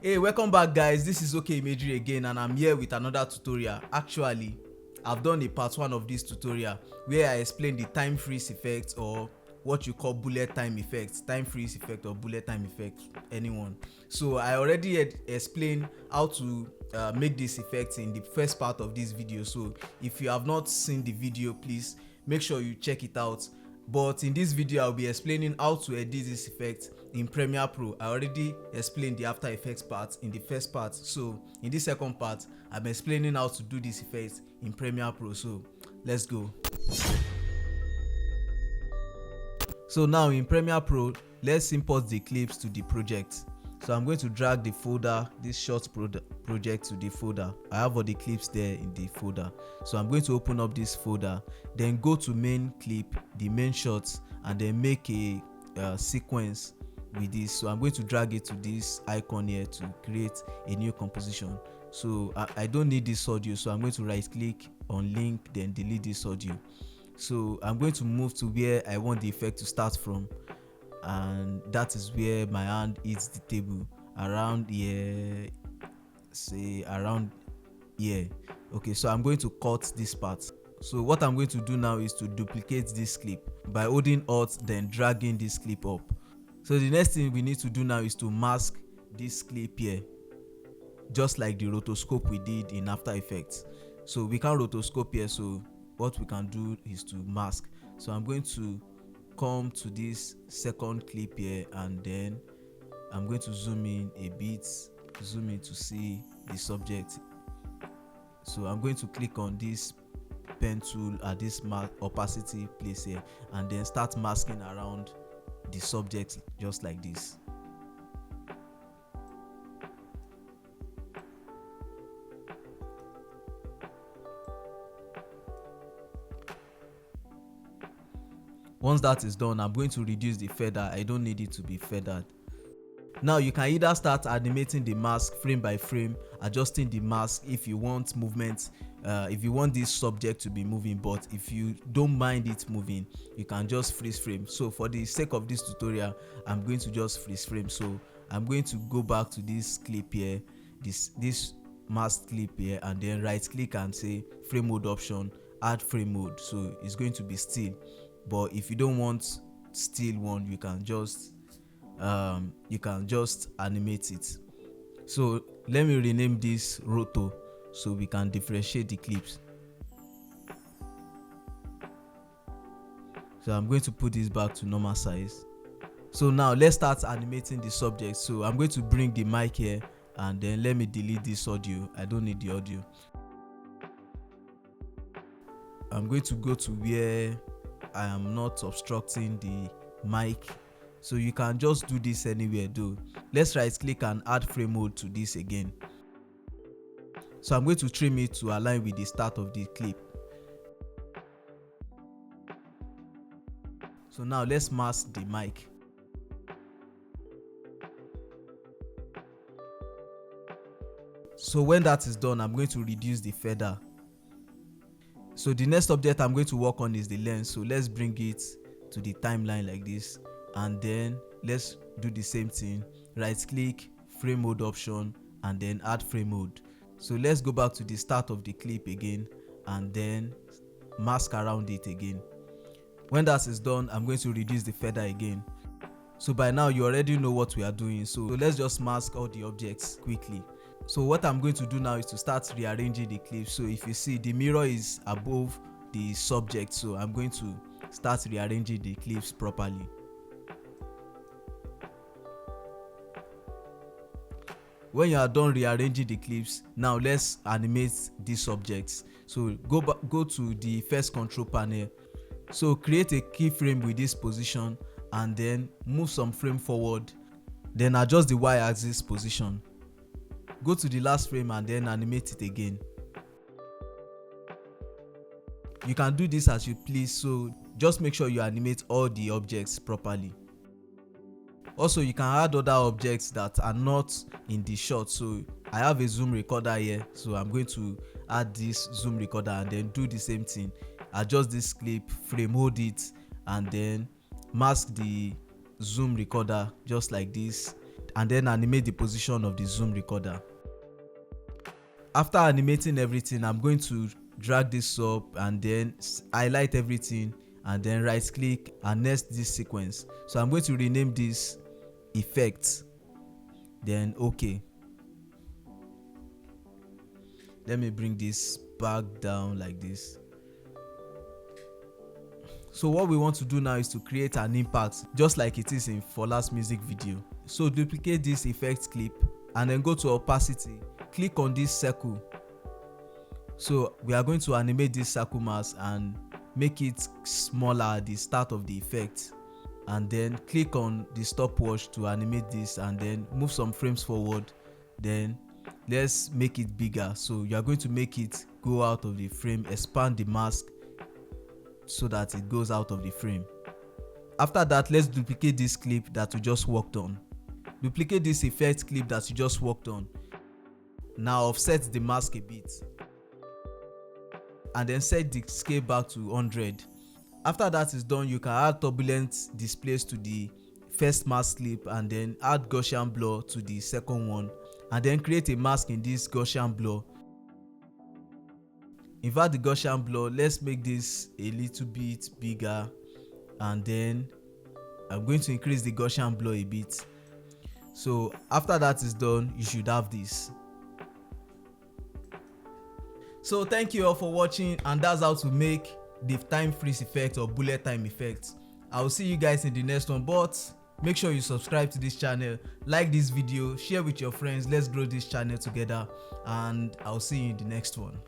Hey, welcome back guys, this is OK Imagery again and I'm here with another tutorial. Actually, I've done a part 1 of this tutorial where I explained the time freeze effect, or what you call bullet time effect, time freeze effect or bullet time effect, anyone. So I already explained how to make this effect in the first part of this video. So if you have not seen the video, please make sure you check it out. But in this video I'll be explaining how to edit this effect in Premiere Pro. I already explained the After Effects part in the first part, so in this second part I'm explaining how to do this effect in Premiere Pro. So let's go. So now in Premiere Pro, let's import the clips to the project. So I'm going to drag the folder, this short project, to the folder. I have all the clips there in the folder. So I'm going to open up this folder, then go to main clip, the main shots, and then make a sequence with this. So I'm going to drag it to this icon here to create a new composition. So I don't need this audio, so I'm going to right click on link, then delete this audio. So I'm going to move to where I want the effect to start from, and that is where my hand hits the table, around here, say around here. Okay, so I'm going to cut this part. So what I'm going to do now is to duplicate this clip by holding Alt, then dragging this clip up. So the next thing we need to do now is to mask this clip here, just like the rotoscope we did in After Effects. So we can't rotoscope here, so what we can do is to mask. So I'm going to come to this second clip here, and then I'm going to zoom in a bit, zoom in to see the subject. So I'm going to click on this pen tool at this opacity place here, and then start masking around the subject just like this. Once that is done, I'm going to reduce the feather. I don't need it to be feathered. Now you can either start animating the mask frame by frame, adjusting the mask if you want movement, if you want this subject to be moving, but if you don't mind it moving, you can just freeze frame. So for the sake of this tutorial, I'm going to just freeze frame. So I'm going to go back to this clip here, this mask clip here, and then right click and say frame mode option, add frame mode. So it's going to be still, but if you don't want still one, you can just animate it. So let me rename this roto so we can differentiate the clips. So I'm going to put this back to normal size. So now let's start animating the subject. So I'm going to bring the mic here, and then let me delete this audio. I don't need the audio. I'm going to go to where I am not obstructing the mic. So you can just do this anywhere though. Let's right click and add frame mode to this again. So I'm going to trim it to align with the start of the clip. So now let's mask the mic. So when that is done, I'm going to reduce the feather. So the next object I'm going to work on is the lens. So let's bring it to the timeline like this, and then let's do the same thing. Right click, frame mode option, and then add frame mode. So let's go back to the start of the clip again, and then mask around it again. When that is done, I'm going to reduce the feather again. So by now you already know what we are doing, so let's just mask all the objects quickly. So what I'm going to do now is to start rearranging the clip. So if you see, the mirror is above the subject, so I'm going to start rearranging the clips properly. When you are done rearranging the clips, now let's animate these subjects. So go to the first control panel. So create a keyframe with this position, and then move some frame forward, then adjust the y-axis position. Go to the last frame and then animate it again. You can do this as you please, so just make sure you animate all the objects properly. Also, you can add other objects that are not in the shot. So I have a zoom recorder here, so I'm going to add this zoom recorder and then do the same thing. Adjust this clip, frame hold it, and then mask the zoom recorder just like this. and then animate the position of the zoom recorder. After animating everything, I'm going to drag this up and then highlight everything and then right click and next this sequence. So I'm going to rename this effects, then okay. Let me bring this back down like this. So what we want to do now is to create an impact just like it is in Fola's music video. So duplicate this effect clip and then go to opacity, click on this circle. So we are going to animate this circle mask and make it smaller at the start of the effect, and then click on the stopwatch to animate this and then move some frames forward. Then let's make it bigger. So you are going to make it go out of the frame, expand the mask so that it goes out of the frame. After that, let's duplicate this clip that we just worked on. Duplicate this effect clip that you just worked on. Now offset the mask a bit and then set the scale back to 100. After that is done, you can add turbulent displays to the first mask clip and then add Gaussian blur to the second one, and then create a mask in this Gaussian blur. Invert the Gaussian blur. Let's make this a little bit bigger, and then I'm going to increase the Gaussian blur a bit. So after that is done, you should have this. So thank you all for watching, and that's how to make the time freeze effect or bullet time effect. I will see you guys in the next one, but make sure you subscribe to this channel, like this video, share with your friends. Let's grow this channel together, and I'll see you in the next one.